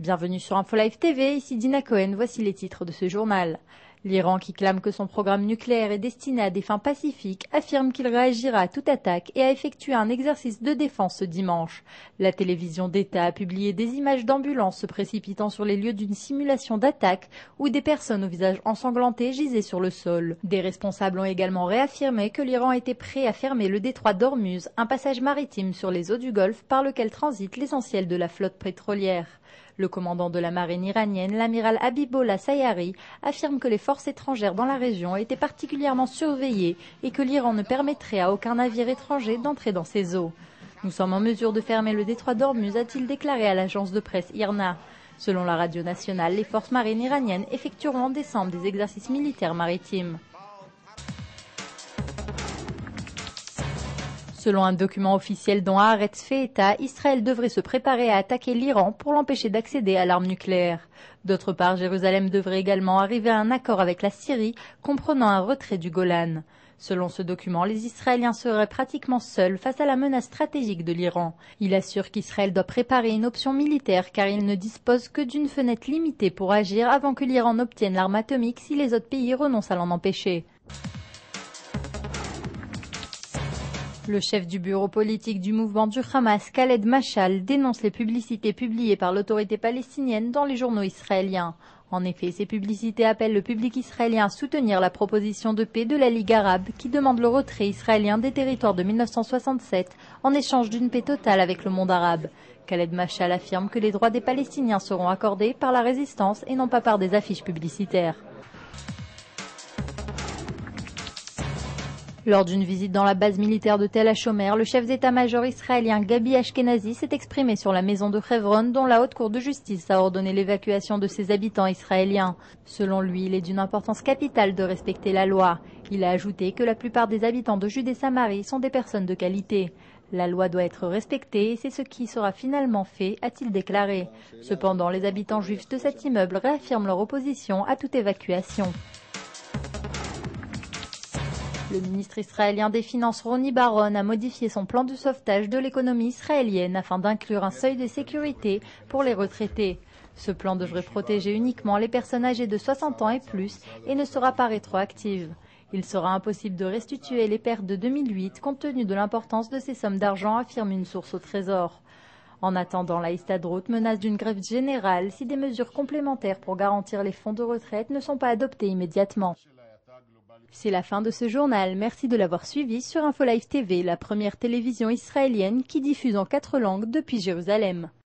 Bienvenue sur InfoLive TV, ici Dina Cohen, voici les titres de ce journal. L'Iran, qui clame que son programme nucléaire est destiné à des fins pacifiques, affirme qu'il réagira à toute attaque et a effectué un exercice de défense ce dimanche. La télévision d'État a publié des images d'ambulances se précipitant sur les lieux d'une simulation d'attaque où des personnes au visage ensanglanté gisaient sur le sol. Des responsables ont également réaffirmé que l'Iran était prêt à fermer le détroit d'Ormuz, un passage maritime sur les eaux du Golfe par lequel transite l'essentiel de la flotte pétrolière. Le commandant de la marine iranienne, l'amiral Habibullah Sayari, affirme que les forces étrangères dans la région étaient particulièrement surveillées et que l'Iran ne permettrait à aucun navire étranger d'entrer dans ses eaux. Nous sommes en mesure de fermer le détroit d'Ormuz, a-t-il déclaré à l'agence de presse IRNA. Selon la radio nationale, les forces marines iraniennes effectueront en décembre des exercices militaires maritimes. Selon un document officiel dont Haaretz fait état, Israël devrait se préparer à attaquer l'Iran pour l'empêcher d'accéder à l'arme nucléaire. D'autre part, Jérusalem devrait également arriver à un accord avec la Syrie, comprenant un retrait du Golan. Selon ce document, les Israéliens seraient pratiquement seuls face à la menace stratégique de l'Iran. Il assure qu'Israël doit préparer une option militaire car il ne dispose que d'une fenêtre limitée pour agir avant que l'Iran n'obtienne l'arme atomique si les autres pays renoncent à l'en empêcher. Le chef du bureau politique du mouvement du Hamas, Khaled Mashal, dénonce les publicités publiées par l'autorité palestinienne dans les journaux israéliens. En effet, ces publicités appellent le public israélien à soutenir la proposition de paix de la Ligue arabe qui demande le retrait israélien des territoires de 1967 en échange d'une paix totale avec le monde arabe. Khaled Mashal affirme que les droits des Palestiniens seront accordés par la résistance et non pas par des affiches publicitaires. Lors d'une visite dans la base militaire de Tel HaShomer, le chef d'état-major israélien Gabi Ashkenazi s'est exprimé sur la maison de Hebron dont la haute cour de justice a ordonné l'évacuation de ses habitants israéliens. Selon lui, il est d'une importance capitale de respecter la loi. Il a ajouté que la plupart des habitants de Judée-Samarie sont des personnes de qualité. La loi doit être respectée et c'est ce qui sera finalement fait, a-t-il déclaré. Cependant, les habitants juifs de cet immeuble réaffirment leur opposition à toute évacuation. Le ministre israélien des Finances Roni Bar-On a modifié son plan de sauvetage de l'économie israélienne afin d'inclure un seuil de sécurité pour les retraités. Ce plan devrait protéger uniquement les personnes âgées de 60 ans et plus et ne sera pas rétroactif. Il sera impossible de restituer les pertes de 2008 compte tenu de l'importance de ces sommes d'argent, affirme une source au Trésor. En attendant, la Histadrout menace d'une grève générale si des mesures complémentaires pour garantir les fonds de retraite ne sont pas adoptées immédiatement. C'est la fin de ce journal. Merci de l'avoir suivi sur InfoLive TV, la première télévision israélienne qui diffuse en 4 langues depuis Jérusalem.